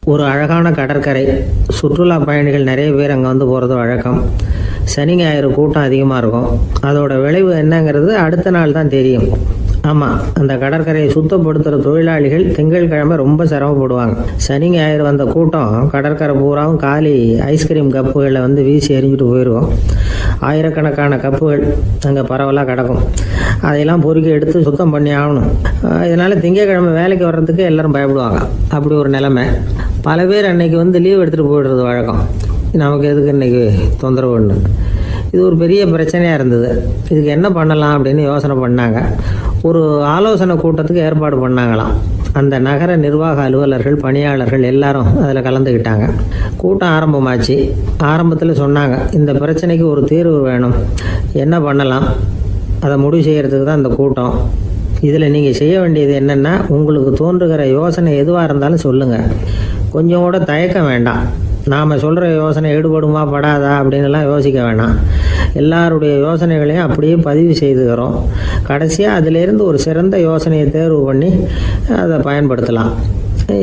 ஒரு அழகான கடற்கரை. சுற்றுலா பயணிகள் நிறைய பேர் அங்கே வந்து போகிறது வழக்கம். சனி ஞாயிறு கூட்டம் அதிகமாக இருக்கும். அதோட விளைவு என்னங்கிறது அடுத்த நாள் தான் தெரியும். ஆமாம், அந்த கடற்கரையை சுத்தப்படுத்துகிற தொழிலாளிகள் திங்கட்கிழமை ரொம்ப சிரமப்படுவாங்க. சனி ஞாயிறு வந்த கூட்டம் கடற்கரை பூராவும் காலி ஐஸ்கிரீம் கப்புகளை வந்து வீசி எறிஞ்சிட்டு போயிடுவோம். ஆயிரக்கணக்கான கப்புகள் அங்கே பரவலாக கிடக்கும். அதையெல்லாம் பொறுக்கி எடுத்து சுத்தம் பண்ணி ஆகணும். இதனால் திங்கட்கிழமை வேலைக்கு வர்றதுக்கு எல்லாரும் பயப்படுவாங்க. அப்படி ஒரு நிலைமை. பல பேர் அன்னைக்கு வந்து லீவ் எடுத்துகிட்டு போயிடுறது வழக்கம். நமக்கு எதுக்கு இன்னைக்கு தொந்தரவுன்னு. இது ஒரு பெரிய பிரச்சனையாக இருந்தது. இதுக்கு என்ன பண்ணலாம் அப்படின்னு யோசனை பண்ணாங்க. ஒரு ஆலோசனை கூட்டத்துக்கு ஏற்பாடு பண்ணாங்களாம். அந்த நகர நிர்வாக அலுவலர்கள், பணியாளர்கள் எல்லாரும் அதில் கலந்துக்கிட்டாங்க. கூட்டம் ஆரம்பமாச்சு. ஆரம்பத்தில் சொன்னாங்க, இந்த பிரச்சனைக்கு ஒரு தீர்வு வேணும், என்ன பண்ணலாம், அதை முடிவு செய்கிறதுக்கு தான் இந்த கூட்டம். இதில் நீங்கள் செய்ய வேண்டியது என்னென்னா, உங்களுக்கு தோன்றுகிற யோசனை எதுவாக இருந்தாலும் சொல்லுங்கள். கொஞ்சம் கூட தயக்கம் வேண்டாம். நாம் சொல்கிற யோசனை ஈடுபடுமா படாதா அப்படின்லாம் யோசிக்க வேணாம். எல்லாருடைய யோசனைகளையும் அப்படியே பதிவு செய்துக்கிறோம். கடைசியாக அதிலேருந்து ஒரு சிறந்த யோசனையை தேர்வு பண்ணி அதை பயன்படுத்தலாம்.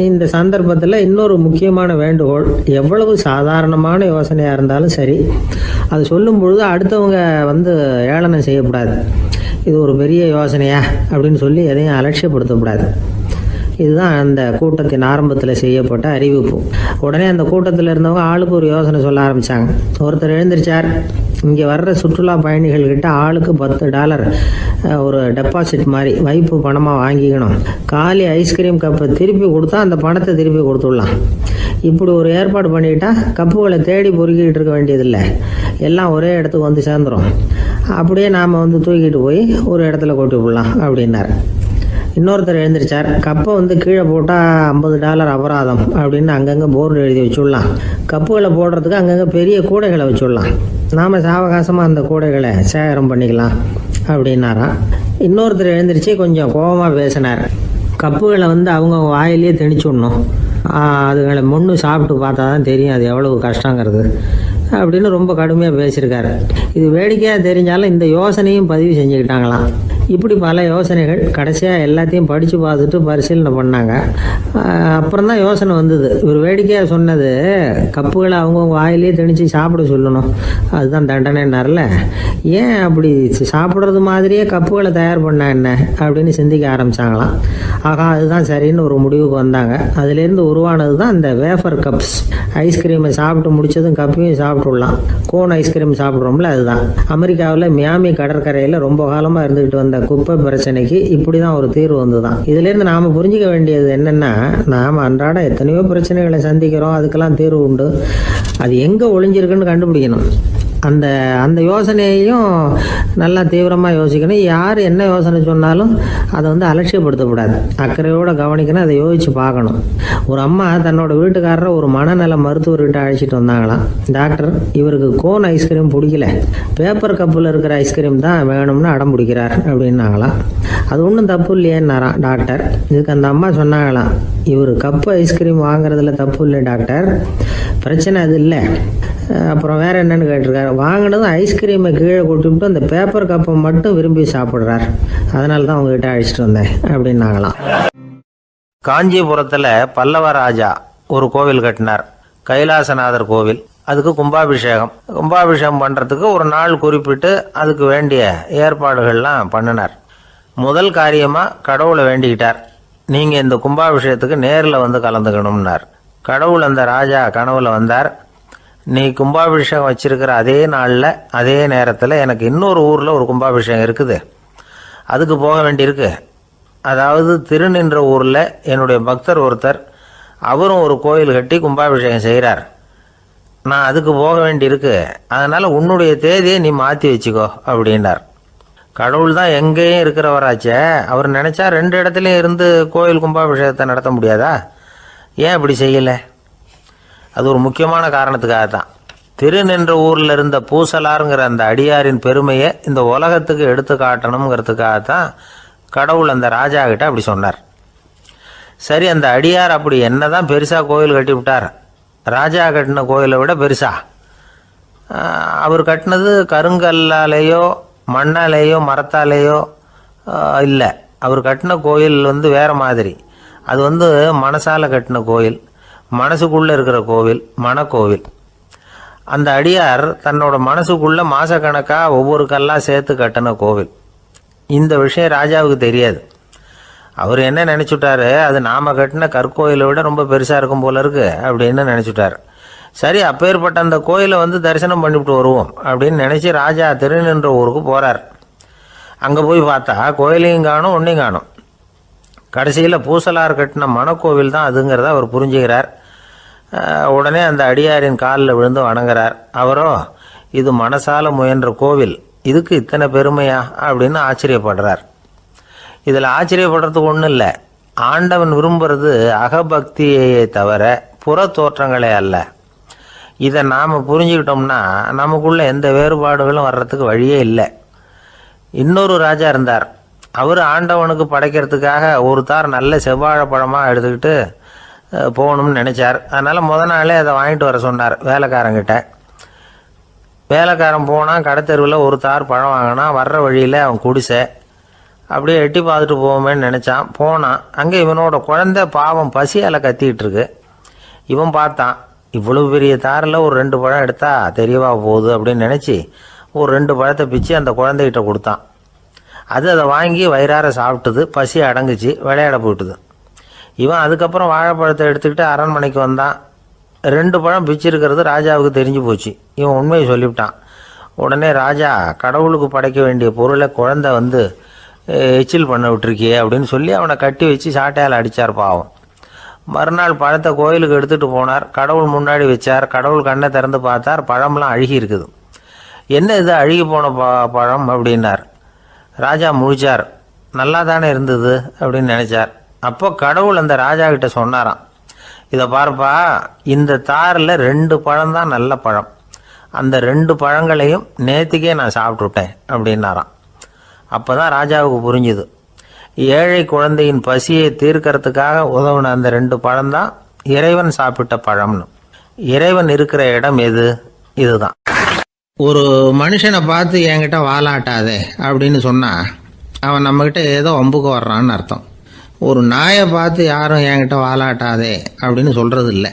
இந்த சந்தர்ப்பத்தில் இன்னொரு முக்கியமான வேண்டுகோள், எவ்வளவு சாதாரணமான யோசனையாக இருந்தாலும் சரி, அது சொல்லும் பொழுது அடுத்தவங்க வந்து ஏளனம் செய்யக்கூடாது. இது ஒரு பெரிய யோசனையா அப்படின்னு சொல்லி எதையும் அலட்சியப்படுத்தக்கூடாது. இதுதான் அந்த கூட்டத்தின் ஆரம்பத்தில் செய்யப்பட்ட அறிவிப்பு. உடனே அந்த கூட்டத்தில் இருந்தவங்க ஆளுக்கு ஒரு யோசனை சொல்ல ஆரம்பித்தாங்க. ஒருத்தர் எழுந்திருச்சார், இங்கே வர்ற சுற்றுலா பயணிகள்கிட்ட ஆளுக்கு $10 ஒரு டெபாசிட் மாதிரி வைப்பு பணமாக வாங்கிக்கணும். காலி ஐஸ்கிரீம் கப்பை திருப்பி கொடுத்தா அந்த பணத்தை திருப்பி கொடுத்துடலாம். இப்படி ஒரு ஏற்பாடு பண்ணிக்கிட்டா கப்புகளை தேடி பொறுக்கிட்டு இருக்க வேண்டியதில்லை. எல்லாம் ஒரே இடத்துக்கு வந்து சேர்ந்துடும். அப்படியே நாம் வந்து தூக்கிட்டு போய் ஒரு இடத்துல கொட்டி விடலாம் அப்படின்னார். இன்னொருத்தர் எழுந்திருச்சார், கப்பை வந்து கீழே போட்டால் $50 அபராதம் அப்படின்னு அங்கங்கே போர்டு எழுதி வச்சுடலாம். கப்புகளை போடுறதுக்கு அங்கங்கே பெரிய கூடைகளை வச்சுடலாம். நாம் சாவகாசமாக அந்த கூடைகளை சேகரம் பண்ணிக்கலாம் அப்படின்னாராம். இன்னொருத்தர் எழுந்திரிச்சு கொஞ்சம் கோபமாக பேசினார். கப்புகளை வந்து அவங்க வாயிலேயே திணிச்சுடணும். அதுங்களை முன்னு சாப்பிட்டு பார்த்தா தான் தெரியும் அது எவ்வளவு கஷ்டங்கிறது அப்படின்னு ரொம்ப கடுமையாக பேசியிருக்காரு. இது வேடிக்கையாக தெரிஞ்சாலும் இந்த யோசனையும் பதிவு செஞ்சுக்கிட்டாங்களாம். இப்படி பல யோசனைகள். கடைசியாக எல்லாத்தையும் படித்து பார்த்துட்டு பரிசீலனை பண்ணாங்க. அப்புறம் தான் யோசனை வந்தது. இவர் வேடிக்கையாக சொன்னது, கப்புகளை அவங்கவுங்க வாயிலே திணிச்சு சாப்பிட சொல்லணும், அதுதான் தண்டனைன்னார்ல. ஏன் அப்படி சாப்பிட்றது மாதிரியே கப்புகளை தயார் பண்ண என்ன அப்படின்னு சிந்திக்க ஆரம்பித்தாங்களாம். ஆகா, அதுதான் சரின்னு ஒரு முடிவுக்கு வந்தாங்க. அதுலேருந்து உருவானது தான் இந்த வேஃபர் கப்ஸ். ஐஸ்கிரீமை சாப்பிட்டு முடிச்சதும் கப்பையும் சாப்பிட்டுடலாம். கோன் ஐஸ்கிரீம் சாப்பிட்றோம்ல, அதுதான். அமெரிக்காவில் மியாமி கடற்கரையில் ரொம்ப காலமாக இருந்துக்கிட்டு வந்த குப்பை பிரச்சனைக்கு இப்படி தான் ஒரு தீர்வு வந்துதான். இதுலேருந்து நாம் புரிஞ்சிக்க வேண்டியது என்னென்னா, நாம் அன்றாட எத்தனையோ பிரச்சனைகளை சந்திக்கிறோம். அதுக்கெல்லாம் தீர்வு உண்டு. அது எங்கே ஒளிஞ்சிருக்குன்னு கண்டுபிடிக்கணும். அந்த யோசனையையும் நல்லா தீவிரமாக யோசிக்கணும். யார் என்ன யோசனை சொன்னாலும் அதை வந்து அலட்சியப்படுத்தக்கூடாது. அக்கறையோடு கவனிக்கணும், அதை யோசித்து பார்க்கணும். ஒரு அம்மா தன்னோட வீட்டுக்காரரை ஒரு மனநல மருத்துவர்கிட்ட அழைச்சிட்டு வந்தாங்களாம். டாக்டர், இவருக்கு கோன் ஐஸ்கிரீம் பிடிக்கல, பேப்பர் கப்பில் இருக்கிற ஐஸ்கிரீம் தான் வேணும்னு அடம் பிடிக்கிறார் அப்படின்னாங்களாம். அது ஒன்றும் தப்பு இல்லையேன்னாராம் டாக்டர். இதுக்கு அந்த அம்மா சொன்னாங்களாம், இவர் கப்பு ஐஸ்கிரீம் வாங்குறதுல தப்பு இல்லை டாக்டர், பிரச்சனை அது இல்லை. அப்புறம் வேற என்னன்னு கேட்டிருக்காரு. வாங்கினதும் ஐஸ்கிரீமை கீழே கொட்டிவிட்டு அந்த பேப்பர் கப்பை மட்டும் விரும்பி சாப்பிட்றார், அதனால தான் உங்ககிட்ட அழைச்சிட்டு வந்தேன் அப்படின்னாங்களாம். காஞ்சிபுரத்தில் பல்லவ ராஜா ஒரு கோவில் கட்டினார், கைலாசநாதர் கோவில். அதுக்கு கும்பாபிஷேகம் பண்ணுறதுக்கு ஒரு நாள் குறிப்பிட்டு அதுக்கு வேண்டிய ஏற்பாடுகள்லாம் பண்ணினார். முதல் காரியமாக கடவுளை வேண்டிக்கிட்டார், நீங்கள் இந்த கும்பாபிஷேகத்துக்கு நேரில் வந்து கலந்துக்கணும்னார். கடவுள் அந்த ராஜா கனவுல வந்தார். நீ கும்பாபிஷேகம் வச்சிருக்கிற அதே நாளில் அதே நேரத்தில் எனக்கு இன்னொரு ஊரில் ஒரு கும்பாபிஷேகம் இருக்குது, அதுக்கு போக வேண்டியிருக்கு. அதாவது திருநின்ற ஊரில் என்னுடைய பக்தர் ஒருத்தர், அவரும் ஒரு கோயில் கட்டி கும்பாபிஷேகம் செய்கிறார், நான் அதுக்கு போக வேண்டியிருக்கு, அதனால் உன்னுடைய தேதியை நீ மாற்றி வச்சுக்கோ அப்படின்னார். கடவுள் தான் எங்கேயும் இருக்கிறவராச்சே, அவர் நினச்சா 2 இடத்துலையும் இருந்து கோயில் கும்பாபிஷேகத்தை நடத்த முடியாதா? ஏன் இப்படி செய்யலை? அது ஒரு முக்கியமான காரணத்துக்காக தான். திருநின்ற ஊரில் இருந்த பூசலாருங்கிற அந்த அடியாரின் பெருமையை இந்த உலகத்துக்கு எடுத்து காட்டணுங்கிறதுக்காகத்தான் கடவுள் அந்த ராஜா கிட்ட அப்படி சொன்னார். சரி, அந்த அடியார் அப்படி என்னதான் பெருசாக கோயில் கட்டி விட்டார்? ராஜா கட்டின கோயிலை விட பெருசா? அவர் கட்டினது கருங்கல்லாலேயோ மண்ணாலேயோ மரத்தாலேயோ இல்லை. அவர் கட்டின கோயில் வந்து வேற மாதிரி. அது வந்து மனசால கட்டின கோயில். மனசுக்குள்ள இருக்கிற கோவில் மனக்கோவில். அந்த அடியார் தன்னோட மனசுக்குள்ள மாசக்கணக்கா ஒவ்வொரு கல்லா சேர்த்து கட்டின கோவில். இந்த விஷயம் ராஜாவுக்கு தெரியாது. அவர் என்ன நினைச்சுட்டாரு, அது நாம கட்டின கற்கோயிலை விட ரொம்ப பெருசா இருக்கும் போல இருக்கு அப்படின்னு நினைச்சுட்டாரு. சரி, அப்பேற்பட்ட அந்த கோயிலை தரிசனம் பண்ணிவிட்டு வருவோம் அப்படின்னு நினைச்சு ராஜா திருநின்ற ஊருக்கு போறார். அங்க போய் பார்த்தா கோயிலையும் காணும், ஒன்னையும் காணும். கடைசியில் பூசலார் கட்டின மனக்கோவில் தான் அதுங்கிறத அவர் புரிஞ்சுக்கிறார். உடனே அந்த அடியாரின் காலில் விழுந்து வணங்குறார். அவரோ, இது மனசால முயன்ற கோவில், இதுக்கு இத்தனை பெருமையா அப்படின்னு ஆச்சரியப்படுறார். இதில் ஆச்சரியப்படுறதுக்கு ஒன்றும் இல்லை. ஆண்டவன் விரும்புறது அகபக்தியை தவிர புற தோற்றங்களே அல்ல. இதை நாம் புரிஞ்சுக்கிட்டோம்னா நமக்குள்ள எந்த வேறுபாடுகளும் வர்றதுக்கு வழியே இல்லை. இன்னொரு ராஜா இருந்தார். அவர் ஆண்டவனுக்கு படைக்கிறதுக்காக ஒரு தார் நல்ல செவ்வாழைப்பழமாக எடுத்துக்கிட்டு போகணும்னு நினைச்சார். அதனால நாளே அதை வாங்கிட்டு வர சொன்னார் வேலைக்காரங்கிட்ட. வேலைக்காரன் போனால் கடைத்தெருவில் ஒரு தார் பழம் வாங்கினா, வர்ற வழியில் அவன் குடிசை. அப்படியே எட்டி பார்த்துட்டு போவோமேன்னு நினச்சான். போனான். அங்கே இவனோட குழந்தை பாவம் பசியால் கத்திக்கிட்டு இருக்கு. இவன் பார்த்தான், இவ்வளவு பெரிய தாரில் ஒரு 2 பழம் எடுத்தா தெரியவா போகுது அப்படின்னு நினச்சி ஒரு 2 பழத்தை பிச்சு அந்த குழந்தைகிட்ட கொடுத்தான். அது அதை வாங்கி வயிறார சாப்பிட்டுது. பசி அடங்குச்சு, விளையாட போயிட்டுது. இவன் அதுக்கப்புறம் வாழைப்பழத்தை எடுத்துக்கிட்டு அரண்மனைக்கு வந்தான். 2 பழம் பிச்சிருக்கிறது ராஜாவுக்கு தெரிஞ்சு போச்சு. இவன் உண்மையை சொல்லிவிட்டான். உடனே ராஜா, கடவுளுக்கு படைக்க வேண்டிய பொருளை குழந்தை எச்சில் பண்ண விட்டுருக்கியே அப்படின்னு சொல்லி அவனை கட்டி வச்சு சாட்டையால் அடித்தார் பாவம். மறுநாள் பழத்தை கோயிலுக்கு எடுத்துகிட்டு போனார். கடவுள் முன்னாடி வச்சார். கடவுள் கண்ணை திறந்து பார்த்தார், பழம்லாம் அழுகி இருக்குது. என்ன இது அழுகி போன பழம் அப்படின்னார். ராஜா முழிச்சார். நல்லா தானே இருந்தது அப்படின்னு நினைச்சார். அப்போ கடவுள் அந்த ராஜா கிட்ட சொன்னாராம், இதை பார்ப்பா, இந்த தாரில் 2 பழம் தான் நல்ல பழம். அந்த 2 பழங்களையும் நேற்றுக்கே நான் சாப்பிட்டுட்டேன் அப்படின்னாராம். அப்போதான் ராஜாவுக்கு புரிஞ்சுது, ஏழை குழந்தையின் பசியை தீர்க்கறதுக்காக உதவுன அந்த 2 பழம்தான் இறைவன் சாப்பிட்ட பழம்னு. இறைவன் இருக்கிற இடம் எது? இதுதான். ஒரு மனுஷனை பார்த்து என்கிட்ட வாலாட்டாதே அப்படின்னு சொன்னா அவன் நம்மகிட்ட ஏதோ வம்புக்கு வர்றான்னு அர்த்தம். ஒரு நாயை பார்த்து யாரும் என்கிட்ட வாலாட்டாதே அப்படின்னு சொல்றது இல்லை.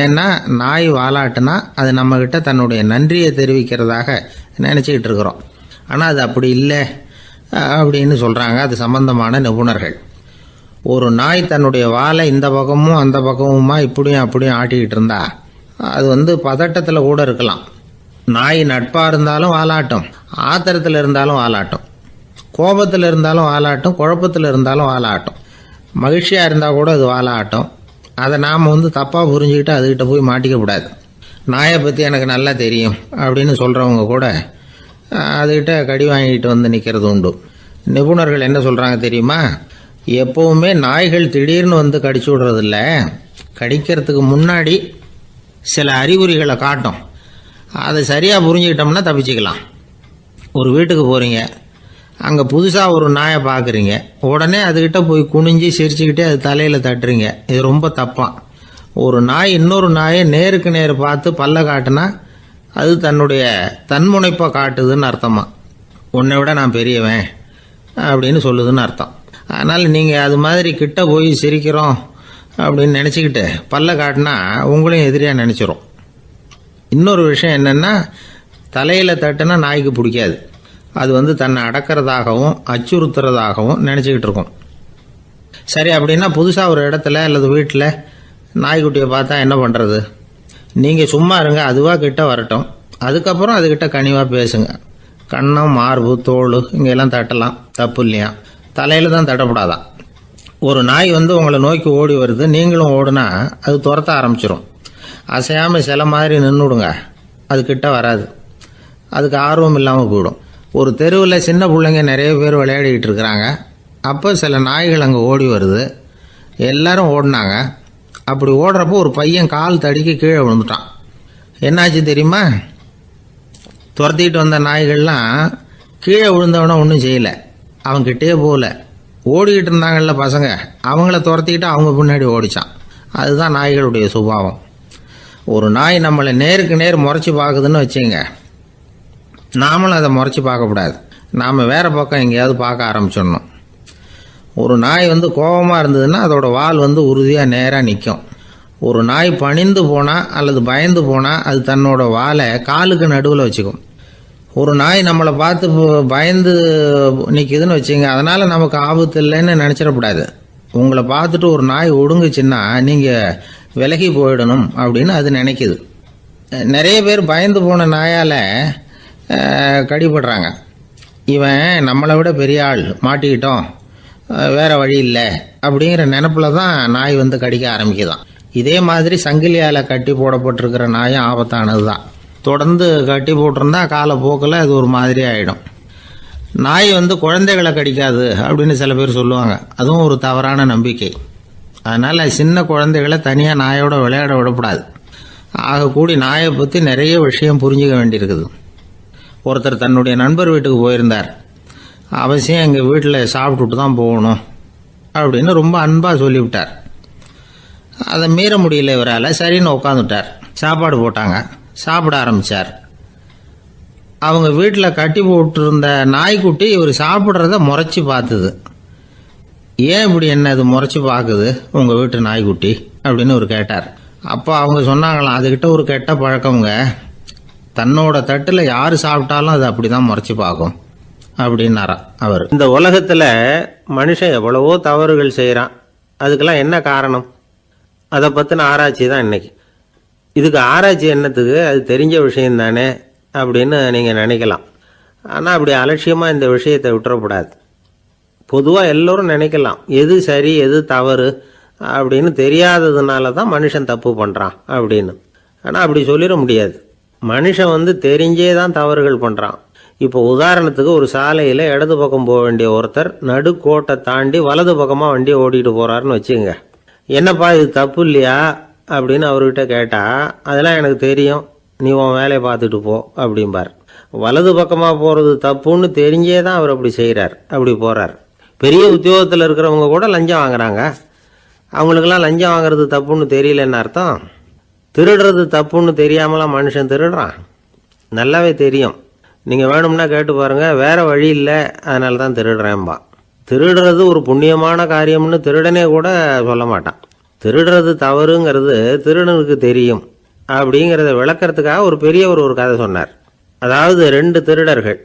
ஏன்னா நாய் வாலாட்டுனா அது நம்மகிட்ட தன்னுடைய நன்றியை தெரிவிக்கிறதாக நினச்சிக்கிட்டு இருக்கிறோம். ஆனால் அது அப்படி இல்லை அப்படின்னு சொல்கிறாங்க அது சம்பந்தமான நிபுணர்கள். ஒரு நாய் தன்னுடைய வாலை இந்த பக்கமும் அந்த பக்கமுமா இப்படியும் அப்படியும் ஆட்டிக்கிட்டு இருந்தா அது பதட்டத்தில் கூட இருக்கலாம். நாய் நட்பாக இருந்தாலும் வாலாட்டும், ஆத்திரத்தில் இருந்தாலும் வாலாட்டும், கோபத்தில் இருந்தாலும் வாலாட்டும், குழப்பத்தில் இருந்தாலும் வாலாட்டும், மகிழ்ச்சியாக இருந்தால் கூட அது வாலாட்டும். அதை நாம் தப்பாக புரிஞ்சுக்கிட்டு அதுகிட்ட போய் மாட்டிக்கக்கூடாது. நாயை பற்றி எனக்கு நல்லா தெரியும் அப்படின்னு சொல்கிறவங்க கூட அதுகிட்ட கடி வாங்கிட்டு நிற்கிறது உண்டு. நிபுணர்கள் என்ன சொல்கிறாங்க தெரியுமா? எப்போவுமே நாய்கள் திடீர்னு கடிச்சு விடுறதில்ல, கடிக்கிறதுக்கு முன்னாடி சில அறிகுறிகளை காட்டும். அதை சரியாக புரிஞ்சுக்கிட்டோம்னா தப்பிச்சுக்கலாம். ஒரு வீட்டுக்கு போகிறீங்க, அங்கே புதுசாக ஒரு நாயை பார்க்குறீங்க, உடனே அதுகிட்ட போய் குனிஞ்சு சிரிச்சுக்கிட்டே அது தலையில் தட்டுறீங்க. இது ரொம்ப தப்பான். ஒரு நாய் இன்னொரு நாயை நேருக்கு நேர் பார்த்து பல்ல காட்டுனா அது தன்னுடைய தன்முனைப்பை காட்டுதுன்னு அர்த்தமா. உன்னை விட நான் பெரியவன் அப்படின்னு சொல்லுதுன்னு அர்த்தம். அதனால் நீங்கள் அது மாதிரி கிட்ட போய் சிரிக்கிறோம் அப்படின்னு நினச்சிக்கிட்டு பல்ல காட்டினா உங்களையும் எதிரியாக நினச்சிரும். இன்னொரு விஷயம் என்னென்னா, தலையில் தட்டுனா நாய்க்கு பிடிக்காது. அது தன்னை அடக்கிறதாகவும் அச்சுறுத்துறதாகவும் நினச்சிக்கிட்டு இருக்கும். சரி, அப்படின்னா புதுசாக ஒரு இடத்துல அல்லது வீட்டில் நாய்க்குட்டியை பார்த்தா என்ன பண்ணுறது? நீங்கள் சும்மா இருங்க, அதுவாக கிட்ட வரட்டும். அதுக்கப்புறம் அதுக்கிட்ட கனிவாக பேசுங்க. கண்ணம், மார்பு, தோல் இங்கெல்லாம் தட்டலாம், தப்பு இல்லையா? தலையில் தான் தட்டப்படாதான். ஒரு நாய் உங்களை நோக்கி ஓடி வருது, நீங்களும் ஓடுனா அது துரத்த ஆரம்பிச்சிடும். அசையாமல் சில மாதிரி நின்றுடுங்க, அது கிட்ட வராது. அதுக்கு ஆர்வம் இல்லாமல் போயிடும். ஒரு தெருவில் சின்ன பிள்ளைங்க நிறைய பேர் விளையாடிக்கிட்டு இருக்கிறாங்க. அப்போ சில நாய்கள் அங்கே ஓடி வருது. எல்லாரும் ஓடினாங்க. அப்படி ஓடுறப்போ ஒரு பையன் கால் தடிக்க கீழே விழுந்துட்டான். என்னாச்சு தெரியுமா? துரத்திட்டு வந்த நாய்கள்லாம் கீழே விழுந்தவன ஒன்றும் செய்யலை, அவன்கிட்டே போகல. ஓடிக்கிட்டு இருந்தாங்கல்ல பசங்க, அவங்கள துரத்திக்கிட்டு அவங்க பின்னாடி ஓடிச்சான். அதுதான் நாய்களுடைய சுபாவம். ஒரு நாய் நம்மளை நேருக்கு நேர் முறைச்சி பார்க்குதுன்னு வச்சுங்க, நாமளும் அதை முறைச்சி பார்க்கக்கூடாது. நாம் வேறு பக்கம் எங்கேயாவது பார்க்க ஆரம்பிச்சிடணும். ஒரு நாய் கோபமாக இருந்ததுன்னா அதோட வால் உறுதியாக நேராக நிற்கும். ஒரு நாய் பணிந்து போனால் அல்லது பயந்து போனால் அது தன்னோட வாலை காலுக்கு நடுவில் வச்சுக்கும். ஒரு நாய் நம்மளை பார்த்து பயந்து நிற்குதுன்னு வச்சுங்க, அதனால் நமக்கு ஆபத்து இல்லைன்னு நினச்சிடக்கூடாது. உங்களை பார்த்துட்டு ஒரு நாய் ஒடுங்குச்சுன்னா நீங்கள் விலகி போயிடணும் அப்படின்னு அது நினைக்குது. நிறைய பேர் பயந்து போன நாயால் கடிபடுறாங்க. இவன் நம்மளை விட பெரிய ஆள், மாட்டிக்கிட்டோம், வேற வழி இல்லை அப்படிங்கிற நினப்பில் தான் நாய் வந்து கடிக்க ஆரம்பிக்குதான். இதே மாதிரி சங்கிலியால் கட்டி போடப்பட்டிருக்கிற நாயும் ஆபத்தானது தான். தொடர்ந்து கட்டி போட்டிருந்தா காலப்போக்கில் அது ஒரு மாதிரி ஆகிடும். நாய் வந்து குழந்தைகளை கடிக்காது அப்படின்னு சில பேர் சொல்லுவாங்க. அதுவும் ஒரு தவறான நம்பிக்கை. அதனால் சின்ன குழந்தைகளை தனியாக நாயோட விளையாட விடக்கூடாது. ஆகக்கூடி நாயை பற்றி நிறைய விஷயம் புரிஞ்சுக்க வேண்டியிருக்குது. ஒருத்தர் தன்னுடைய நண்பர் வீட்டுக்கு போயிருந்தார். அவசியம் எங்கள் வீட்டில் சாப்பிட்டுட்டு தான் போகணும் அப்படின்னு ரொம்ப அன்பாக சொல்லிவிட்டார். அதை மீற முடியல இவரால். சரின்னு உட்காந்துட்டார். சாப்பாடு போட்டாங்க, சாப்பிட ஆரம்பித்தார். அவங்க வீட்டில் கட்டி போட்டிருந்த நாய்க்குட்டி இவர் சாப்பிட்றத முறைச்சி பார்த்துது. ஏன் இப்படி என்ன இது முறைச்சி பார்க்குது உங்கள் வீட்டு நாய்க்குட்டி அப்படின்னு அவர் கேட்டார். அப்போ அவங்க சொன்னாங்களாம், அதுக்கிட்ட ஒரு கெட்ட பழக்கங்க, தன்னோட தட்டில் யார் சாப்பிட்டாலும் அது அப்படி தான் முறைச்சி பார்க்கும் அப்படின்னாராம் அவர். இந்த உலகத்தில் மனுஷன் எவ்வளவோ தவறுகள் செய்கிறான். அதுக்கெல்லாம் என்ன காரணம்? அதை பற்றின ஆராய்ச்சி தான் இன்னைக்கு. இதுக்கு ஆராய்ச்சி என்னத்துக்கு? அது தெரிஞ்ச விஷயம் தானே அப்படின்னு நீங்கள் நினைக்கலாம். ஆனால் அப்படி அலட்சியமாக இந்த விஷயத்தை விட்டுறக்கூடாது. பொதுவாக எல்லோரும் நினைக்கலாம், எது சரி எது தவறு அப்படின்னு தெரியாததுனால தான் மனுஷன் தப்பு பண்ணுறான் அப்படின்னு. ஆனால் அப்படி சொல்லிட முடியாது. மனுஷன் வந்து தெரிஞ்சே தான் தவறுகள் பண்ணுறான். இப்போ உதாரணத்துக்கு ஒரு சாலையில் இடது பக்கம் போக வேண்டிய ஒருத்தர் நடுக்கோட்டை தாண்டி வலது பக்கமாக வண்டியை ஓட்டிகிட்டு போகிறாருன்னு வச்சுங்க. என்னப்பா இது தப்பு இல்லையா அப்படின்னு அவர்கிட்ட கேட்டால், அதெல்லாம் எனக்கு தெரியும், நீ உன் வேலையை பார்த்துட்டு போ அப்படிம்பார். வலது பக்கமாக போகிறது தப்புன்னு தெரிஞ்சே தான் அவர் அப்படி செய்கிறார், அப்படி போகிறார். பெரிய உத்தியோகத்தில் இருக்கிறவங்க கூட லஞ்சம் வாங்குறாங்க. அவங்களுக்கெல்லாம் லஞ்சம் வாங்குறது தப்புன்னு தெரியலன்னு அர்த்தம். திருடுறது தப்புன்னு தெரியாமலாம் மனுஷன் திருடுறான். நல்லாவே தெரியும். நீங்கள் வேணும்னா கேட்டு பாருங்கள், வேற வழி இல்லை அதனால தான் திருடுறேன்பா. திருடுறது ஒரு புண்ணியமான காரியம்னு திருடனே கூட சொல்ல மாட்டான். திருடுறது தவறுங்கிறது திருடனுக்கு தெரியும் அப்படிங்கிறத விளக்கறதுக்காக ஒரு பெரியவர் ஒரு கதை சொன்னார். அதாவது 2 திருடர்கள்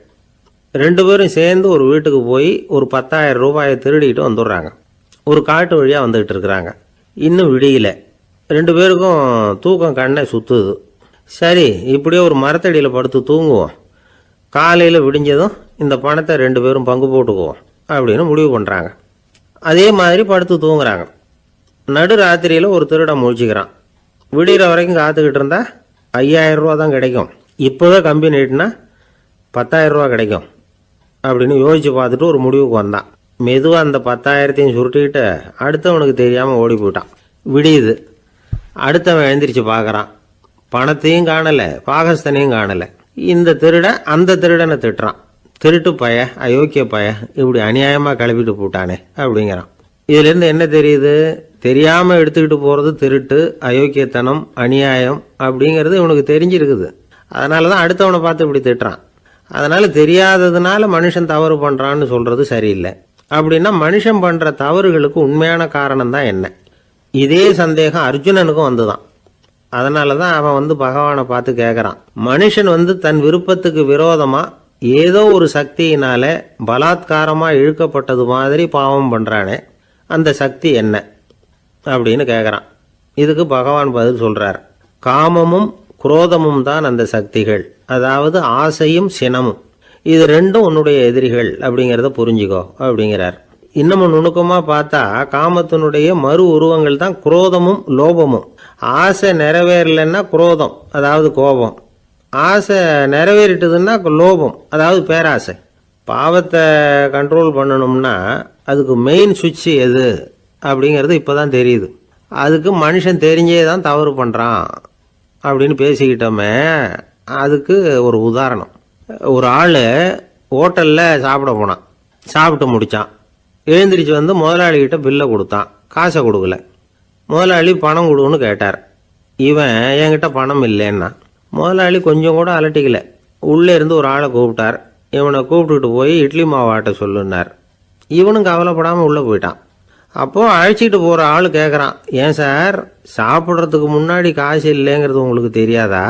2 பேரும் சேர்ந்து ஒரு வீட்டுக்கு போய் ஒரு 10,000 ரூபாயை திருடிட்டு வந்துடுறாங்க. ஒரு காட்டு வழியாக வந்துகிட்டு இருக்கிறாங்க. இன்னும் விடியல. 2 பேருக்கும் தூக்கம் கண்ணை சுற்றுது. சரி, இப்படியே ஒரு மரத்தடியில் படுத்து தூங்குவோம், காலையில் விடிஞ்சதும் இந்த பணத்தை 2 பேரும் பங்கு போட்டுக்குவோம் அப்படின்னு முடிவு பண்ணுறாங்க. அதே மாதிரி படுத்து தூங்குறாங்க. நடு ராத்திரியில் ஒரு திருடன் முழிச்சுக்கிறான். விடிகிற வரைக்கும் காத்துக்கிட்டு இருந்தா 5,000 ரூபா தான் கிடைக்கும், இப்போவே கம்பி நீட்டினா 10,000 ரூபா கிடைக்கும் அப்படின்னு யோசிச்சு பார்த்துட்டு ஒரு முடிவுக்கு வந்தான். மெதுவாக அந்த 10,000த்தையும் சுருட்டிக்கிட்டு அடுத்தவனுக்கு தெரியாமல் ஓடி போயிட்டான். விடியுது. அடுத்தவன் எழுந்திரிச்சு பார்க்குறான். பணத்தையும் காணலை, பாகஸ்தனையும் காணலை. இந்த திருடன் அந்த திருடனை திட்டுறான். திருட்டு பய, அயோக்கிய பய, இப்படி அநியாயமாக கிளப்பிட்டு போட்டானே அப்படிங்கிறான். இதுலேருந்து என்ன தெரியுது? தெரியாமல் எடுத்துக்கிட்டு போகிறது திருட்டு, அயோக்கியத்தனம், அநியாயம் அப்படிங்கிறது இவனுக்கு தெரிஞ்சிருக்குது. அதனால தான் அடுத்தவனை பார்த்து இப்படி திட்டுறான். அதனால் தெரியாததுனால மனுஷன் தவறு பண்ணுறான்னு சொல்கிறது சரியில்லை. அப்படின்னா மனுஷன் பண்ணுற தவறுகளுக்கு உண்மையான காரணம் தான் என்ன? இதே சந்தேகம் அர்ஜுனனுக்கும் வந்துதான். அதனால தான் அவன் வந்து பகவானை பார்த்து கேட்குறான், மனுஷன் வந்து தன் விருப்பத்துக்கு விரோதமாக ஏதோ ஒரு சக்தியினால பலாத்காரமாக இழுக்கப்பட்டது மாதிரி பாவம் பண்ணுறானே, அந்த சக்தி என்ன அப்படின்னு கேட்குறான். இதுக்கு பகவான் பதில் சொல்கிறார், காமமும் குரோதமும் தான் அந்த சக்திகள், அதாவது ஆசையும் சினமும். இது 2ம் உன்னுடைய எதிரிகள் அப்படிங்கிறத புரிஞ்சுக்கோ அப்படிங்கிறார். இன்னமும் நுணுக்கமாக பார்த்தா காமத்தினுடைய மறு உருவங்கள் தான் குரோதமும் லோபமும். ஆசை நிறைவேறலைன்னா குரோதம், அதாவது கோபம். ஆசை நிறைவேறிட்டதுன்னா லோபம், அதாவது பேராசை. பாவத்தை கண்ட்ரோல் பண்ணணும்னா அதுக்கு மெயின் சுவிட்ச் எது அப்படிங்கிறது இப்போ தான் தெரியுது. அதுக்கு மனுஷன் தெரிஞ்சே தான் தவறு பண்ணுறான் அப்படின்னு பேசிக்கிட்டோமே. அதுக்கு ஒரு உதாரணம். ஒரு ஆள் ஹோட்டலில் சாப்பிட போனான். சாப்பிட்டு முடித்தான். எழுந்திரிச்சு வந்து முதலாளிகிட்ட பில்லை கொடுத்தான். காசை கொடுக்கல. முதலாளி பணம் கொடுன்னு கேட்டார். இவன் என்கிட்ட பணம் இல்லைன்னா. முதலாளி கொஞ்சம் கூட அலட்டிக்கல. உள்ளே இருந்து ஒரு ஆளை கூப்பிட்டார். இவனை கூப்பிட்டுட்டு போய் இட்லி மாவு ஆட்ட சொல்லுன்னார். இவனும் கவலைப்படாமல் உள்ளே போயிட்டான். அப்போது அழைச்சிட்டு போகிற ஆள் கேட்குறான், ஏன் சார் சாப்பிட்றதுக்கு முன்னாடி காசு இல்லைங்கிறது உங்களுக்கு தெரியாதா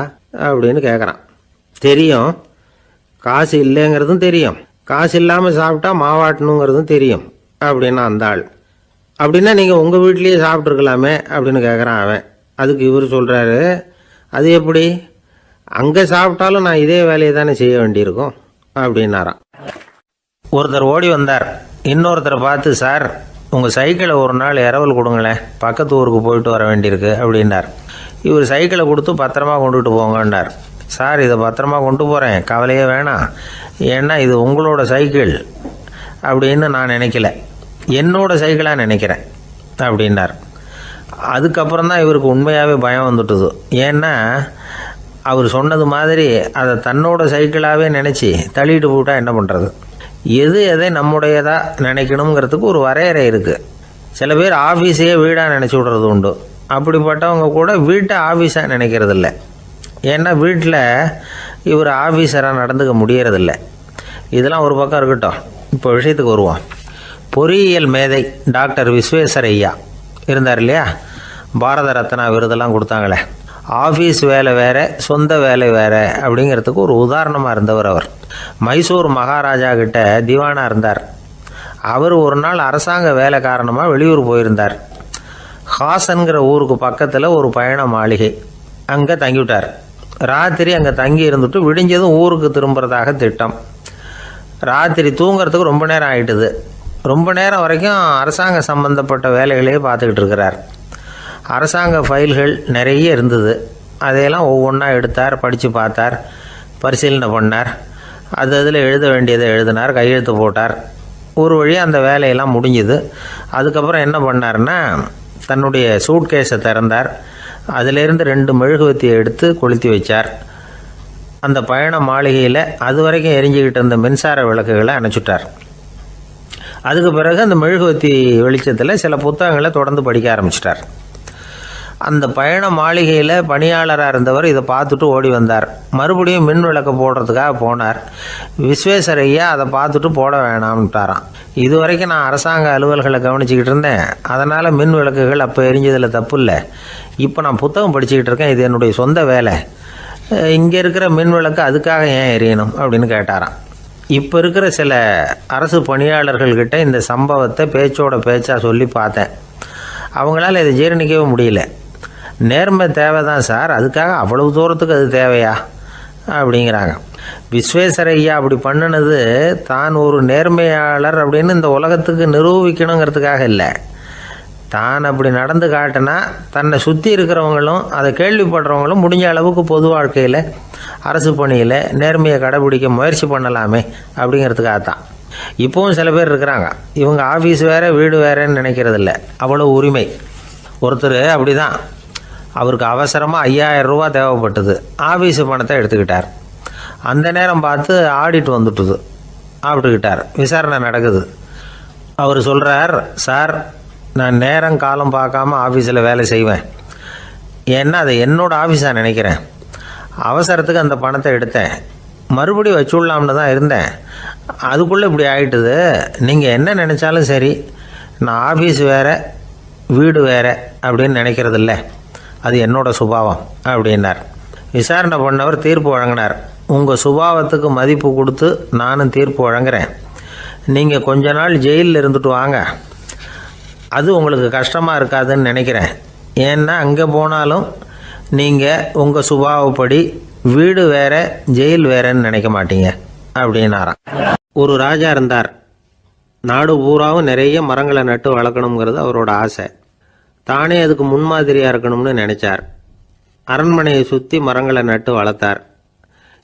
அப்படின்னு கேட்குறான். தெரியும், காசு இல்லைங்கிறதும் தெரியும், காசு இல்லாமல் சாப்பிட்டா மாவாட்டணுங்கிறதும் தெரியும் அப்படின்னா அந்த ஆள். அப்படின்னா நீங்கள் உங்கள் வீட்லேயே சாப்பிட்ருக்கலாமே அப்படின்னு கேட்குறான் அவன். அதுக்கு இவர் சொல்கிறாரு, அது எப்படி, அங்கே சாப்பிட்டாலும் நான் இதே வேலையை தானே செய்ய வேண்டியிருக்கும் அப்படின்னாராம். ஒருத்தர் ஓடி வந்தார், இன்னொருத்தரை பார்த்து, சார் உங்கள் சைக்கிளை ஒரு நாள் இரவல் கொடுங்களேன், பக்கத்து ஊருக்கு போயிட்டு வர வேண்டியிருக்கு அப்படின்னார். இவர் சைக்கிளை கொடுத்து பத்திரமா கொண்டுட்டு போங்கன்னார். சார் இதை பத்திரமா கொண்டு போகிறேன், கவலையே வேணாம், ஏன்னா இது உங்களோட சைக்கிள் அப்படின்னு நான் நினைக்கல, என்னோட சைக்கிளாக நினைக்கிறேன் அப்படின்னார். அதுக்கப்புறம் தான் இவருக்கு உண்மையாகவே பயம் வந்துட்டுது. ஏன்னா அவர் சொன்னது மாதிரி அதை தன்னோட சைக்கிளாகவே நினச்சி தள்ளிட்டு போட்டால் என்ன பண்ணுறது. எது எதை நம்முடையதாக நினைக்கணுங்கிறதுக்கு ஒரு வரையறை இருக்குது. சில பேர் ஆஃபீஸையே வீடாக நினச்சி விடுறது உண்டு. அப்படிப்பட்டவங்க கூட வீட்டை ஆஃபீஸாக நினைக்கிறது இல்லை. ஏன்னா வீட்டில் இவர் ஆஃபீஸராக நடந்துக்க முடியறதில்ல. இதெல்லாம் ஒரு பக்கம் இருக்கட்டும், இப்போ விஷயத்துக்கு வருவோம். பொறியியல் மேதை டாக்டர் விஸ்வேஸ்வரய்யா இருந்தார் இல்லையா, பாரத ரத்னா விருதெல்லாம் கொடுத்தாங்களே. ஆஃபீஸ் வேலை வேற, சொந்த வேலை வேற அப்படிங்கிறதுக்கு ஒரு உதாரணமாக இருந்தவர் அவர். மைசூர் மகாராஜா கிட்ட திவானா இருந்தார். அவர் ஒரு நாள் அரசாங்க வேலை காரணமாக வெளியூர் போயிருந்தார். ஹாசன்கிற ஊருக்கு பக்கத்தில் ஒரு பயண மாளிகை, அங்கே தங்கிவிட்டார். ராத்திரி அங்கே தங்கி இருந்துட்டு விடிஞ்சதும் ஊருக்கு திரும்புறதாக திட்டம். ராத்திரி தூங்கிறதுக்கு ரொம்ப நேரம் ஆயிட்டுது. ரொம்ப நேரம் வரைக்கும் அரசாங்க சம்பந்தப்பட்ட வேலைகளையே பார்த்துக்கிட்டு இருக்கிறார். அரசாங்க ஃபைல்கள் நிறைய இருந்தது. அதையெல்லாம் ஒவ்வொன்றா எடுத்தார், படித்து பார்த்தார், பரிசீலனை பண்ணார். அதில் எழுத வேண்டியதை எழுதினார், கையெழுத்து போட்டார். ஒரு வழியாக அந்த வேலையெல்லாம் முடிஞ்சுது. அதுக்கப்புறம் என்ன பண்ணார்னா, தன்னுடைய சூட்கேஸை திறந்தார். அதிலிருந்து 2 மெழுகுவத்தியை எடுத்து கொளுத்தி வச்சார். அந்த பயண மாளிகையில் அது வரைக்கும் எரிஞ்சிக்கிட்டு இருந்த மின்சார விளக்குகளை அணைச்சுட்டார். அதுக்கு பிறகு அந்த மெழுகுவத்தி வெளிச்சத்தில் சில புத்தகங்களை தொடர்ந்து படிக்க ஆரம்பிச்சிட்டார். அந்த பயண மாளிகையில் பணியாளராக இருந்தவர் இதை பார்த்துட்டு ஓடி வந்தார். மறுபடியும் மின் விளக்கு போடுறதுக்காக போனார். விஸ்வேஸ்வரய்யா அதை பார்த்துட்டு போட வேணாம்ட்டாராம். இது வரைக்கும் நான் அரசாங்க அலுவல்களை கவனிச்சுக்கிட்டு இருந்தேன், அதனால் மின் விளக்குகள் அப்போ எரிஞ்சதில் தப்பு இல்லை. இப்போ நான் புத்தகம் படிச்சுக்கிட்டு இருக்கேன், இது என்னுடைய சொந்த வேலை, இங்கே இருக்கிற மின் விளக்கு அதுக்காக ஏன் எரியணும் அப்படின்னு கேட்டாராம். இப்போ இருக்கிற சில அரசு பணியாளர்கள்கிட்ட இந்த சம்பவத்தை பேச்சோட பேச்சாக சொல்லி பார்த்தேன். அவங்களால இதை ஜீரணிக்கவே முடியல. நேர்மை தேவை தான் சார், அதுக்காக அவ்வளவு தூரத்துக்கு அது தேவையா அப்படிங்கிறாங்க. விஸ்வேஸ்வரய்யா அப்படி பண்ணினது தான் ஒரு நேர்மையாளர் அப்படின்னு இந்த உலகத்துக்கு நிரூபிக்கணுங்கிறதுக்காக இல்லை. தான் அப்படி நடந்து காட்டினா தன்னை சுற்றி இருக்கிறவங்களும் அதை கேள்விப்படுறவங்களும் முடிஞ்ச அளவுக்கு பொது வாழ்க்கையில் அரசு பணியில் நேர்மையை கடைபிடிக்க முயற்சி பண்ணலாமே அப்படிங்கிறதுக்காகத்தான். இப்போவும் சில பேர் இருக்கிறாங்க, இவங்க ஆஃபீஸ் வேறு வீடு வேறேன்னு நினைக்கிறதில்ல, அவ்வளோ உரிமை. ஒருத்தர் அப்படி தான், அவருக்கு அவசரமாக 5000 ரூபா தேவைப்பட்டது. ஆஃபீஸு பணத்தை எடுத்துக்கிட்டார். அந்த நேரம் பார்த்து ஆடிட் வந்துட்டுது, ஆப்பிட்டுக்கிட்டார். விசாரணை நடக்குது. அவர் சொல்கிறார், சார் நான் நேரம் காலம் பார்க்காம ஆஃபீஸில் வேலை செய்வேன், ஏன்னா அதை என்னோடய ஆஃபீஸாக நினைக்கிறேன். அவசரத்துக்கு அந்த பணத்தை எடுத்தேன், மறுபடியும் வச்சுடலாம்னு தான் இருந்தேன், அதுக்குள்ளே இப்படி ஆகிட்டுது. நீங்கள் என்ன நினச்சாலும் சரி, நான் ஆஃபீஸ் வேறு வீடு வேறு அப்படின்னு நினைக்கிறதில்ல, அது என்னோட சுபாவம் அப்படின்னார். விசாரணை பண்ணவர் தீர்ப்பு வழங்கினார். உங்கள் சுபாவத்துக்கு மதிப்பு கொடுத்து நானும் தீர்ப்பு வழங்குறேன். நீங்கள் கொஞ்ச நாள் ஜெயிலில் இருந்துட்டு வாங்க, அது உங்களுக்கு கஷ்டமாக இருக்காதுன்னு நினைக்கிறேன். ஏன்னா அங்கே போனாலும் நீங்கள் உங்கள் சுபாவப்படி வீடு வேற ஜெயில் வேறன்னு நினைக்க மாட்டீங்க அப்படின்னாராம். ஒரு ராஜா இருந்தார். நாடு பூராவும் நிறைய மரங்களை நட்டு வளர்க்கணுங்கிறது அவரோட ஆசை. தானே அதுக்கு முன்மாதிரியாக இருக்கணும்னு நினைச்சார். அரண்மனையை சுற்றி மரங்களை நட்டு வளர்த்தார்.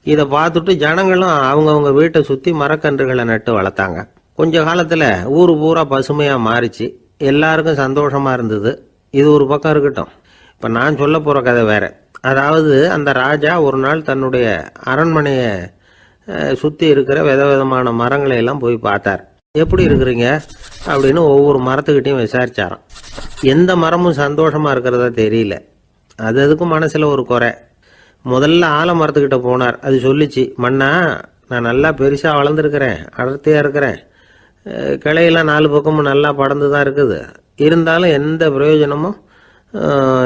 இதை பார்த்துட்டு ஜனங்களும் அவங்கவுங்க வீட்டை சுற்றி மரக்கன்றுகளை நட்டு வளர்த்தாங்க. கொஞ்ச காலத்தில் ஊர் பூரா பசுமையாக மாறிச்சு. எல்லாருக்கும் சந்தோஷமாக இருந்தது. இது ஒரு பக்கம் இருக்கட்டும். இப்போ நான் சொல்ல போகிற கதை வேறு. அதாவது அந்த ராஜா ஒரு நாள் தன்னுடைய அரண்மனையை சுற்றி இருக்கிற விதவிதமான மரங்களை எல்லாம் போய் பார்த்தார். எப்படி இருக்கிறீங்க அப்படின்னு ஒவ்வொரு மரத்துக்கிட்டையும் விசாரிச்சாராம். எந்த மரமும் சந்தோஷமாக இருக்கிறதா தெரியல. அது அதுக்கும் மனசில் ஒரு குறை. முதல்ல ஆலமரத்துக்கிட்ட போனார். அது சொல்லிச்சு, மண்ணா நான் நல்லா பெருசாக வளர்ந்துருக்கிறேன், அடர்த்தியாக இருக்கிறேன், கிளையெல்லாம் 4 பக்கமும் நல்லா படர்ந்து தான் இருக்குது, இருந்தாலும் எந்த பிரயோஜனமும்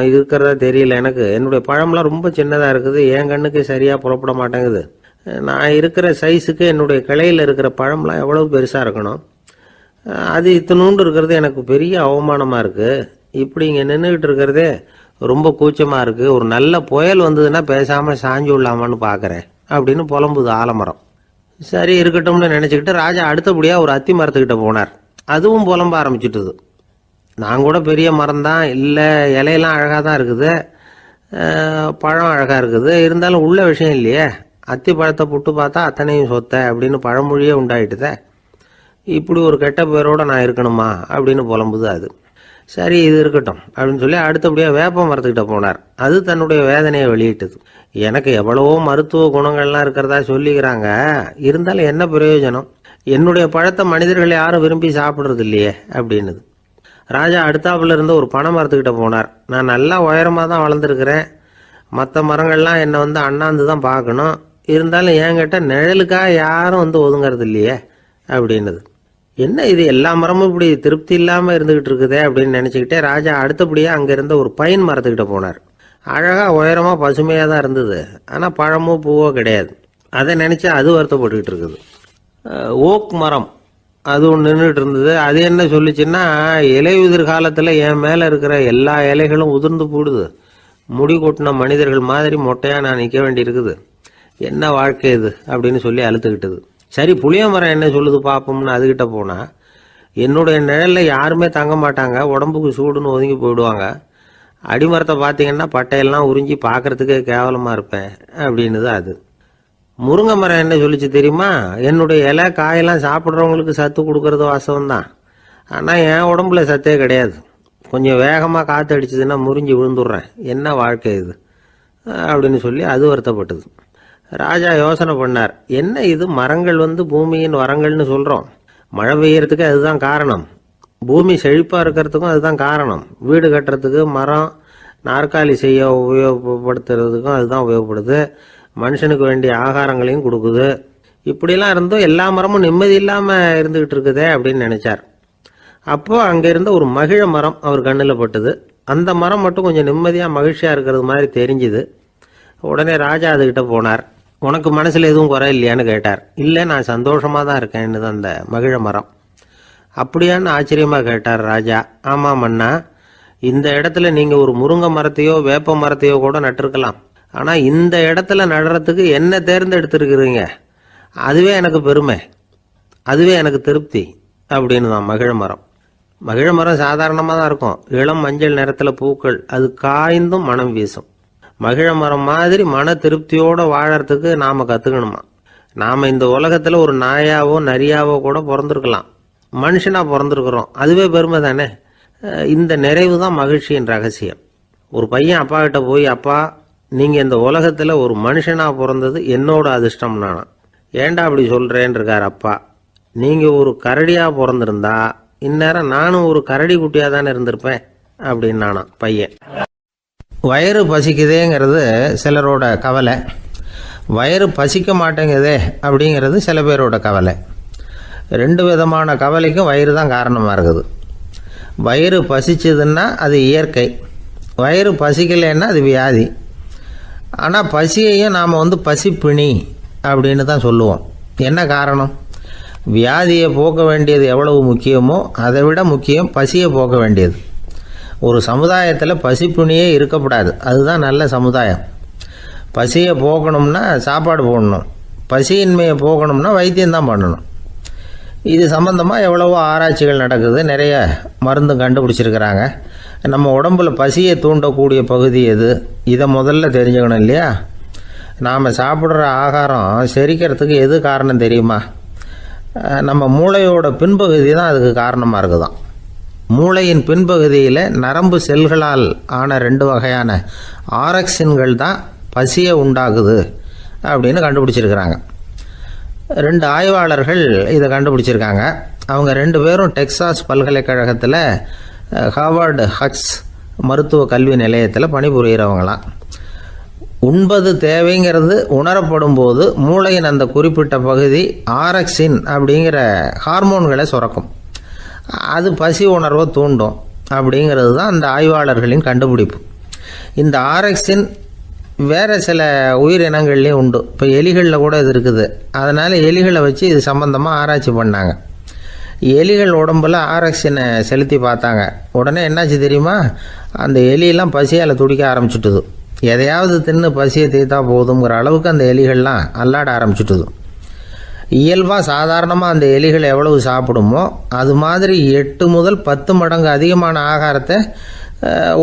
இருக்கிறதா தெரியல எனக்கு. என்னுடைய பழம்லாம் ரொம்ப சின்னதாக இருக்குது, என் கண்ணுக்கு சரியாக புறப்பட மாட்டேங்குது. நான் இருக்கிற சைஸுக்கு என்னுடைய கிளையில் இருக்கிற பழம்லாம் எவ்வளோ பெருசாக இருக்கணும், அது இத்தினூண்டு இருக்கிறது எனக்கு பெரிய அவமானமாக இருக்குது. இப்படி இங்கே நின்றுக்கிட்டு இருக்கிறதே ரொம்ப கூச்சமாக இருக்குது. ஒரு நல்ல புயல் வந்ததுன்னா பேசாமல் சாஞ்சு விடலாமான்னு பார்க்குறேன் அப்படின்னு புலம்புது ஆலமரம். சரி இருக்கட்டும்னு நினச்சிக்கிட்டு ராஜா அடுத்தபடியாக ஒரு அத்தி மரத்துக்கிட்ட போனார். அதுவும் புலம்ப ஆரம்பிச்சிட்டுது. நான் கூட பெரிய மரம் தான், இல்லை இலையெல்லாம் அழகாக தான் இருக்குது, பழம் அழகாக இருக்குது, இருந்தாலும் உள்ள விஷயம் இல்லையே, அத்தி பழத்தை புட்டு பார்த்தா அத்தனையும் சொத்தை அப்படின்னு பழமொழியே உண்டாயிட்டுதே. இப்படி ஒரு கெட்ட பேரோடு நான் இருக்கணுமா அப்படின்னு புலம்புது அது. சரி இது இருக்கட்டும் அப்படின்னு சொல்லி அடுத்தபடியாக வேப்ப மரத்துக்கிட்ட போனார். அது தன்னுடைய வேதனையை வெளியிட்டது. எனக்கு எவ்வளவோ மருத்துவ குணங்கள்லாம் இருக்கிறதா சொல்லிக்கிறாங்க, இருந்தாலும் என்ன பிரயோஜனம், என்னுடைய பழத்தை மனிதர்கள் யாரும் விரும்பி சாப்பிட்றது இல்லையே அப்படின்னுது. ராஜா அடுத்தாப்புல இருந்து ஒரு பனை மரத்துக்கிட்ட போனார். நான் நல்லா உயரமாக தான் வளர்ந்துருக்கிறேன், மற்ற மரங்கள்லாம் என்னை அண்ணாந்து தான் பார்க்கணும், இருந்தாலும் என்கிட்ட நிழலுக்காக யாரும் ஒதுங்கிறது இல்லையே அப்படின்னுது. என்ன இது எல்லா மரமும் இப்படி திருப்தி இல்லாமல் இருந்துகிட்டு இருக்குதே அப்படின்னு நினச்சிக்கிட்டே ராஜா அடுத்தபடியாக அங்கே இருந்த ஒரு பைன் மரத்துக்கிட்ட போனார். அழகாக உயரமாக பசுமையாக தான் இருந்தது, ஆனால் பழமோ பூவோ கிடையாது. அதை நினச்சி அது வருத்தப்பட்டுக்கிட்டு இருக்குது. ஓக் மரம் அது ஒன்று நின்றுட்டு இருந்தது. அது என்ன சொல்லிச்சுன்னா, இலையுதிர் காலத்தில் என் மேலே இருக்கிற எல்லா இலைகளும் உதிர்ந்து போடுது, முடி கொட்டின மனிதர்கள் மாதிரி மொட்டையாக நான் நிற்க வேண்டி இருக்குது, என்ன வாழ்க்கை இது அப்படின்னு சொல்லி அழுத்துக்கிட்டது. சரி புளிய மரம் என்ன சொல்லுது பார்ப்போம்னு அதுகிட்ட போனால், என்னுடைய நிழலில் யாருமே தங்க மாட்டாங்க, உடம்புக்கு சூடுன்னு ஒதுங்கி போயிடுவாங்க, அடிமரத்தை பார்த்தீங்கன்னா பட்டையெல்லாம் உறிஞ்சி பார்க்கறதுக்கே கேவலமாக இருப்பேன் அப்படின்னுது அது. முருங்கை மரம் என்ன சொல்லிச்சு தெரியுமா, என்னுடைய இலை காயெல்லாம் சாப்பிட்றவங்களுக்கு சத்து கொடுக்கறது வாசவம்தான், ஆனால் என் உடம்புல சத்தே கிடையாது, கொஞ்சம் வேகமாக காற்று அடிச்சதுன்னா முறிஞ்சி விழுந்துடுறேன், என்ன வாழ்க்கை இது அப்படின்னு சொல்லி அது வருத்தப்பட்டது. ராஜா யோசனை பண்ணார், என்ன இது மரங்கள் பூமியின் வரங்கள்னு சொல்கிறோம், மழை பெய்யறதுக்கு அதுதான் காரணம், பூமி செழிப்பாக இருக்கிறதுக்கும் அதுதான் காரணம், வீடு கட்டுறதுக்கு மரம், நாற்காலி செய்ய உபயோகப்படுத்துறதுக்கும் அதுதான் உபயோகப்படுது, மனுஷனுக்கு வேண்டிய ஆகாரங்களையும் கொடுக்குது, இப்படிலாம் இருந்தும் எல்லா மரமும் நிம்மதி இல்லாமல் இருந்துகிட்டு இருக்குதே அப்படின்னு நினைச்சார். அப்போ அங்கே இருந்த ஒரு மகிழ மரம் அவர் கண்ணில் பட்டுது. அந்த மரம் மட்டும் கொஞ்சம் நிம்மதியாக மகிழ்ச்சியாக இருக்கிறது மாதிரி தெரிஞ்சுது. உடனே ராஜா அதுகிட்ட போனார். உனக்கு மனசில் எதுவும் குறை இல்லையான்னு கேட்டார். இல்லை நான் சந்தோஷமாக தான் இருக்கேன்னு அந்த மகிழ மரம். அப்படியான்னு ஆச்சரியமாக கேட்டார் ராஜா. ஆமாம் மன்னா, இந்த இடத்துல நீங்கள் ஒரு முருங்கை மரத்தையோ வேப்ப மரத்தையோ கூட நட்டிருக்கலாம், ஆனால் இந்த இடத்துல நடுறதுக்கு என்ன தேர்ந்தெடுத்துருக்குறீங்க, அதுவே எனக்கு பெருமை, அதுவே எனக்கு திருப்தி அப்படின்னு தான் மகிழ மரம். மகிழ மரம் சாதாரணமாக தான் இருக்கும், இளம் மஞ்சள் நிறத்தில் பூக்கள், அது காய்ந்தும் மனம் வீசும். மகிழ மரம் மாதிரி மன திருப்தியோடு வாழறதுக்கு நாம் கற்றுக்கணுமா. நாம் இந்த உலகத்தில் ஒரு நாயாவோ நரியாவோ கூட பிறந்திருக்கலாம், மனுஷனாக பிறந்திருக்கிறோம், அதுவே பெருமை தானே. இந்த நிறைவு தான் மகிழ்ச்சியின் ரகசியம். ஒரு பையன் அப்பா கிட்ட போய், அப்பா நீங்கள் இந்த உலகத்தில் ஒரு மனுஷனாக பிறந்தது என்னோட அதிர்ஷ்டம் நானா. ஏண்டா அப்படி சொல்கிறேன்னு இருக்கார் அப்பா. நீங்கள் ஒரு கரடியாக பிறந்திருந்தா இந்நேரம் நானும் ஒரு கரடி குட்டியாக தானே இருந்திருப்பேன் அப்படின்னு நானா பையன். வயிறு பசிக்குதேங்கிறது சிலரோட கவலை, வயிறு பசிக்க மாட்டேங்குதே அப்படிங்கிறது சில பேரோட கவலை. ரெண்டு விதமான கவலைக்கும் வயிறு தான் காரணமாக இருக்குது. வயிறு பசிச்சதுன்னா அது இயற்கை, வயிறு பசிக்கலைன்னா அது வியாதி. ஆனால் பசியையும் நாம் பசிப்பிணி அப்படின்னு தான் சொல்லுவோம். என்ன காரணம்? வியாதியை போக்க வேண்டியது எவ்வளவு முக்கியமோ அதை விட முக்கியம் பசியை போக்க வேண்டியது. ஒரு சமுதாயத்தில் பசிப்புணியே இருக்கக்கூடாது, அதுதான் நல்ல சமுதாயம். பசியை போக்கணும்னா சாப்பாடு போடணும், பசியின்மையை போக்கணும்னா வைத்தியம்தான் பண்ணணும். இது சம்பந்தமாக எவ்வளவோ ஆராய்ச்சிகள் நடக்குது, நிறைய மருந்து கண்டுபிடிச்சிருக்கிறாங்க. நம்ம உடம்புல பசியை தூண்டக்கூடிய பகுதி எது, இதை முதல்ல தெரிஞ்சுக்கணும் இல்லையா. நாம் சாப்பிட்ற ஆகாரம் செரிக்கிறதுக்கு எது காரணம் தெரியுமா? நம்ம மூளையோட பின்பகுதி தான் அதுக்கு காரணமாக இருக்குதான். மூளையின் பின்பகுதியில் நரம்பு செல்களால் ஆன 2 வகையான ஆரக்சின்கள் தான் பசியை உண்டாகுது அப்படின்னு கண்டுபிடிச்சிருக்கிறாங்க. 2 ஆய்வாளர்கள் இதை கண்டுபிடிச்சிருக்காங்க. அவங்க 2 பேரும் டெக்சாஸ் பல்கலைக்கழகத்தில் ஹார்வர்டு ஹக்ஸ் மருத்துவ கல்வி நிலையத்தில் பணிபுரிகிறவங்களாம். உண்பது தேவைங்கிறது உணரப்படும் போது மூளையின் அந்த குறிப்பிட்ட பகுதி ஆரக்சின் அப்படிங்கிற ஹார்மோன்களை சுரக்கும். அது பசி உணர்வை தூண்டும். அப்படிங்கிறது தான் அந்த ஆய்வாளர்களின் கண்டுபிடிப்பு. இந்த ஆர்எக்ஸின் வேறு சில உயிரினங்கள்லேயும் உண்டு. இப்போ எலிகளில் கூட இது இருக்குது. அதனால் எலிகளை வச்சு இது சம்மந்தமாக ஆராய்ச்சி பண்ணாங்க. எலிகள் உடம்புல ஆர்எக்ஸினை செலுத்தி பார்த்தாங்க. உடனே என்னாச்சு தெரியுமா? அந்த எலியெல்லாம் பசியால் துடிக்க ஆரம்பிச்சுட்டுது. எதையாவது தின்னு பசியை தீர்த்தா போதுங்கிற அளவுக்கு அந்த எலிகள்லாம் அல்லாட ஆரம்பிச்சுட்டுது. இயல்பாக சாதாரணமாக அந்த எலிகள் எவ்வளவு சாப்பிடுமோ அது மாதிரி 8 முதல் 10 மடங்கு அதிகமான ஆகாரத்தை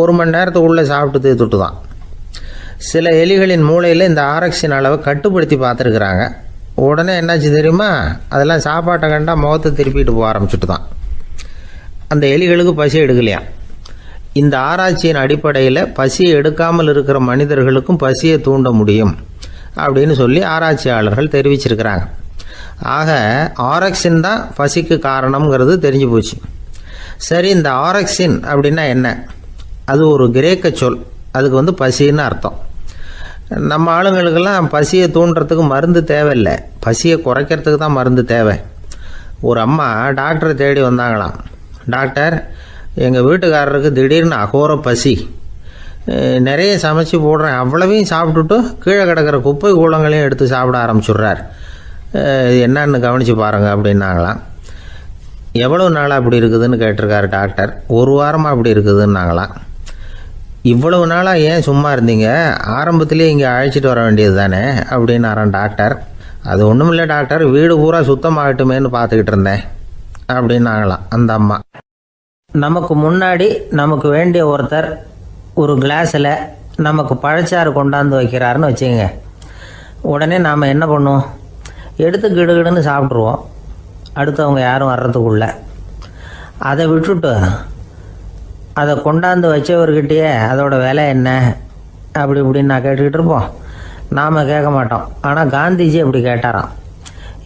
1 மணி நேரத்துக்குள்ளே சாப்பிட்டு தீர்த்துட்டு தான். சில எலிகளின் மூளையில் இந்த ஆர்எக்ஸின் அளவை கட்டுப்படுத்தி பார்த்துருக்குறாங்க. உடனே என்னாச்சு தெரியுமா? அதெல்லாம் சாப்பாட்டை கண்டா முகத்தை திருப்பிட்டு போக ஆரம்பிச்சுட்டு தான். அந்த எலிகளுக்கு பசி எடுக்கலையாம். இந்த ஆராய்ச்சியின் அடிப்படையில் பசியை எடுக்காமல் இருக்கிற மனிதர்களுக்கும் பசியை தூண்ட முடியும் அப்படின்னு சொல்லி ஆராய்ச்சியாளர்கள் தெரிவிச்சிருக்கிறாங்க. ஆக ஆர்எக்ஸின் தான் பசிக்கு காரணம்ங்கிறது தெரிஞ்சு போச்சு. சரி, இந்த ஆர்எக்ஸின் அப்படின்னா என்ன? அது ஒரு கிரேக்க சொல். அதுக்கு பசின்னு அர்த்தம். நம்ம ஆளுங்களுக்கெல்லாம் பசியை தூண்டுறதுக்கு மருந்து தேவையில்லை, பசியை குறைக்கிறதுக்கு தான் மருந்து தேவை. ஒரு அம்மா டாக்டரை தேடி வந்தாங்களாம். டாக்டர், எங்கள் வீட்டுக்காரருக்கு திடீர்னு அகோர பசி, நிறைய சமைச்சு போடுறேன், அவ்வளவையும் சாப்பிட்டுட்டு கீழே கிடக்கிற குப்பை கூலங்களையும் எடுத்து சாப்பிட ஆரம்பிச்சுட்றார், என்னன்னு கவனித்து பாருங்கள் அப்படின்னாங்களாம். எவ்வளோ நாளாக அப்படி இருக்குதுன்னு கேட்டிருக்காரு டாக்டர். 1 வாரமாக அப்படி இருக்குதுன்னாங்களாம். இவ்வளவு நாளாக ஏன் சும்மா இருந்தீங்க? ஆரம்பத்திலேயே இங்கே அழைச்சிட்டு வர வேண்டியது தானே அப்படின்னாரான் டாக்டர். அது ஒன்றும் இல்லை டாக்டர், வீடு பூரா சுத்தமாகட்டுமேன்னு பார்த்துக்கிட்டு இருந்தேன் அப்படின்னாங்களாம் அந்த அம்மா. நமக்கு முன்னாடி நமக்கு வேண்டிய ஒருத்தர் ஒரு கிளாஸில் நமக்கு பழச்சாறு கொண்டாந்து வைக்கிறாருன்னு வச்சுக்கோங்க. உடனே நாம் என்ன பண்ணுவோம்? எடுத்து கிடுகிடுன்னு சாப்பிட்ருவோம், அடுத்தவங்க யாரும் வர்றதுக்குள்ள. அதை விட்டுட்டு அதை கொண்டாந்து வச்சவர்கிட்டயே அதோட விலை என்ன அப்படி இப்படின்னு நான் கேட்டுக்கிட்டு இருப்போம். நாம் கேட்க மாட்டோம். ஆனால் காந்திஜி அப்படி கேட்டாராம்.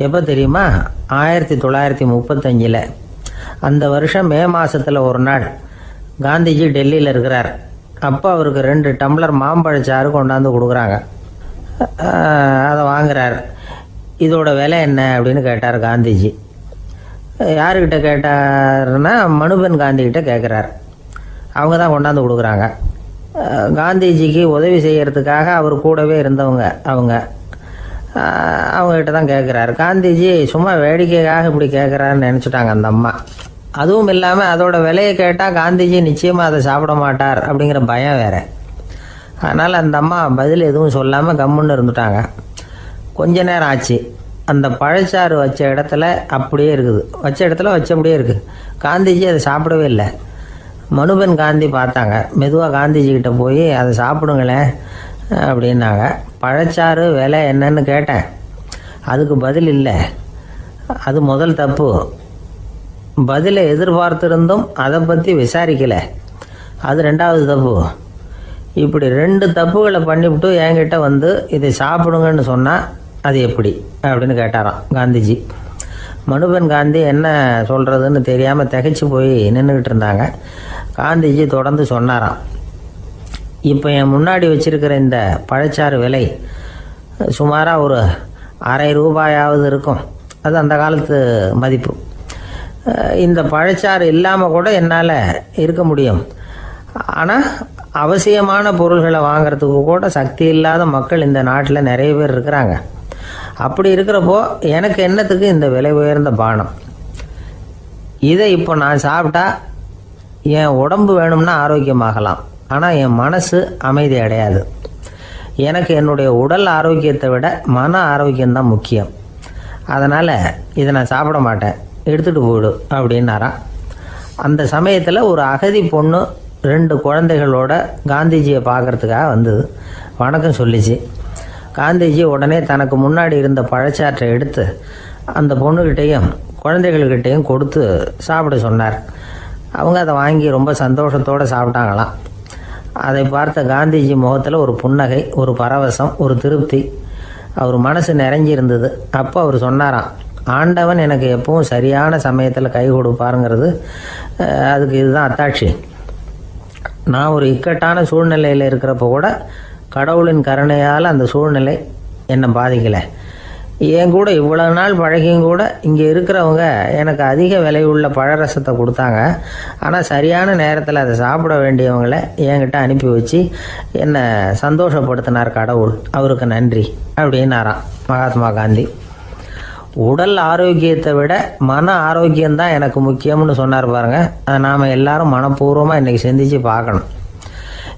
எப்போ தெரியுமா? 1935. அந்த வருஷம் மே மாதத்தில் ஒரு நாள் காந்திஜி டெல்லியில் இருக்கிறார். அப்போ அவருக்கு 2 டம்ளர் மாம்பழச்சாறு கொண்டாந்து கொடுக்குறாங்க. அதை வாங்குறார். இதோட விலை என்ன அப்படின்னு கேட்டார் காந்திஜி. யாருக்கிட்ட கேட்டாருன்னா மனுபென் காந்திகிட்ட கேட்குறார். அவங்க தான் கொண்டாந்து கொடுக்குறாங்க. காந்திஜிக்கு உதவி செய்கிறதுக்காக அவர் கூடவே இருந்தவங்க அவங்ககிட்ட தான் கேட்குறாரு. காந்திஜி சும்மா வேடிக்கைக்காக இப்படி கேட்குறாருன்னு நினச்சிட்டாங்க அந்த அம்மா. அதுவும் இல்லாமல் அதோட விலையை கேட்டால் காந்திஜி நிச்சயமாக அதை சாப்பிட மாட்டார் அப்படிங்கிற பயம் வேறு. அதனால் அந்த அம்மா பதில் எதுவும் சொல்லாமல் கம்முன்னு இருந்துட்டாங்க. கொஞ்ச நேரம் ஆச்சு. அந்த பழச்சாறு வச்ச இடத்துல அப்படியே இருக்குது, வச்சபடியே இருக்குது. காந்திஜி அதை சாப்பிடவே இல்லை. மனுபென் காந்தி பார்த்தாங்க. மெதுவாக காந்திஜிக்கிட்ட போய் அதை சாப்பிடுங்களேன் அப்படின்னாங்க. பழச்சாறு விலை என்னன்னு கேட்டேன், அதுக்கு பதில் இல்லை. அது முதல் தப்பு. பதிலை எதிர்பார்த்திருந்தும் அதை பற்றி விசாரிக்கலை, அது 2வது தப்பு. இப்படி 2 தப்புகளை பண்ணிவிட்டு என்கிட்ட இதை சாப்பிடுங்கன்னு சொன்னால் அது எப்படி அப்படின்னு கேட்டாராம் காந்திஜி. மனுபென் காந்தி என்ன சொல்கிறதுன்னு தெரியாமல் திகைச்சு போய் நின்றுக்கிட்டு இருந்தாங்க. காந்திஜி தொடர்ந்து சொன்னாராம், இப்போ என் முன்னாடி வச்சிருக்கிற இந்த பழச்சாறு விலை சுமாராக ஒரு ₹1/2 இருக்கும். அது அந்த காலத்து மதிப்பு. இந்த பழச்சாறு இல்லாமல் கூட என்னால் இருக்க முடியும். ஆனால் அவசியமான பொருள்களை வாங்கிறதுக்கு கூட சக்தி இல்லாத மக்கள் இந்த நாட்டில் நிறைய பேர் இருக்கிறாங்க. அப்படி இருக்கிறப்போ எனக்கு என்னத்துக்கு இந்த விலை உயர்ந்த பானம்? இதை இப்போ நான் சாப்பிட்டா என் உடம்பு வேணும்னா ஆரோக்கியமாகலாம், ஆனால் என் மனசு அமைதி அடையாது. எனக்கு என்னுடைய உடல் ஆரோக்கியத்தை விட மன ஆரோக்கியம்தான் முக்கியம். அதனால் இதை நான் சாப்பிட மாட்டேன், எடுத்துகிட்டு போயிடு அப்படின்னாராம். அந்த சமயத்தில் ஒரு அகதி பொண்ணு 2 குழந்தைகளோட காந்திஜியை பார்க்குறதுக்காக வந்தது. வணக்கம் சொல்லிச்சு. காந்திஜி உடனே தனக்கு முன்னாடி இருந்த பழச்சாற்றை எடுத்து அந்த பொண்ணுக்கிட்டையும் குழந்தைகள்கிட்டையும் கொடுத்து சாப்பிட சொன்னார். அவங்க அதை வாங்கி ரொம்ப சந்தோஷத்தோடு சாப்பிட்டாங்களாம். அதை பார்த்த காந்திஜி முகத்தில் ஒரு புன்னகை, ஒரு பரவசம், ஒரு திருப்தி. அவர் மனசு நிறைஞ்சி இருந்தது. அப்போ அவர் சொன்னாராம், ஆண்டவன் எனக்கு எப்பவும் சரியான சமயத்தில் கை கொடுப்பாருங்கிறது அதுக்கு இதுதான் அத்தாட்சி. நான் ஒரு இக்கட்டான சூழ்நிலையில் இருக்கிறப்ப கூட கடவுளின் கருணையால் அந்த சூழ்நிலை என்னை பாதிக்கலை. என் கூட இவ்வளவு நாள் பழகியும் கூட இங்கே இருக்கிறவங்க எனக்கு அதிக விலை உள்ள பழரசத்தை கொடுத்தாங்க. ஆனால் சரியான நேரத்தில் அதை சாப்பிட வேண்டியவங்களை என்கிட்ட அனுப்பி வச்சு என்னை சந்தோஷப்படுத்தினார் கடவுள், அவருக்கு நன்றி அப்படின்னாராம் மகாத்மா காந்தி. உடல் ஆரோக்கியத்தை விட மன ஆரோக்கியம்தான் எனக்கு முக்கியம்னு சொன்னார் பாருங்க. அதை நாம் எல்லாரும் மனப்பூர்வமாக இன்றைக்கி சிந்திச்சு பார்க்கணும்.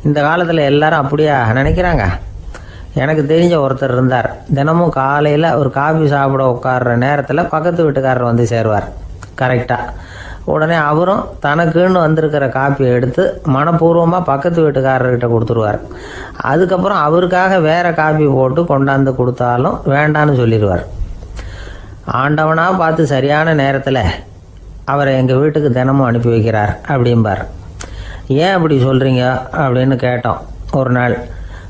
இந்த காலத்தில் எல்லாரும் அப்படியா நினைக்கிறாங்க? எனக்கு தெரிஞ்ச ஒருத்தர் இருந்தார். தினமும் காலையில் ஒரு காபி சாப்பிட உட்கார்ற நேரத்தில் பக்கத்து வீட்டுக்காரர் வந்து சேருவார் கரெக்டாக. உடனே அவரும் தனக்குன்னு வந்திருக்கிற காப்பியை எடுத்து மனப்பூர்வமாக பக்கத்து வீட்டுக்காரர்கிட்ட கொடுத்துருவார். அதுக்கப்புறம் அவருக்காக வேற காப்பி போட்டு கொண்டாந்து கொடுத்தாலும் வேண்டான்னு சொல்லிடுவார். ஆண்டவனாக பார்த்து சரியான நேரத்தில் அவரை எங்கள் வீட்டுக்கு தினமும் அனுப்பி வைக்கிறார் அப்படிம்பார். ஏன் அப்படி சொல்கிறீங்க அப்படின்னு கேட்டோம் ஒரு நாள்.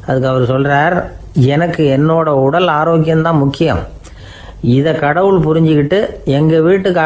அதுக்கு அவர் சொல்கிறார், எனக்கு என்னோட உடல் ஆரோக்கியம்தான் முக்கியம். இதை கடவுள் புரிஞ்சுக்கிட்டு எங்கள் வீட்டுக்கு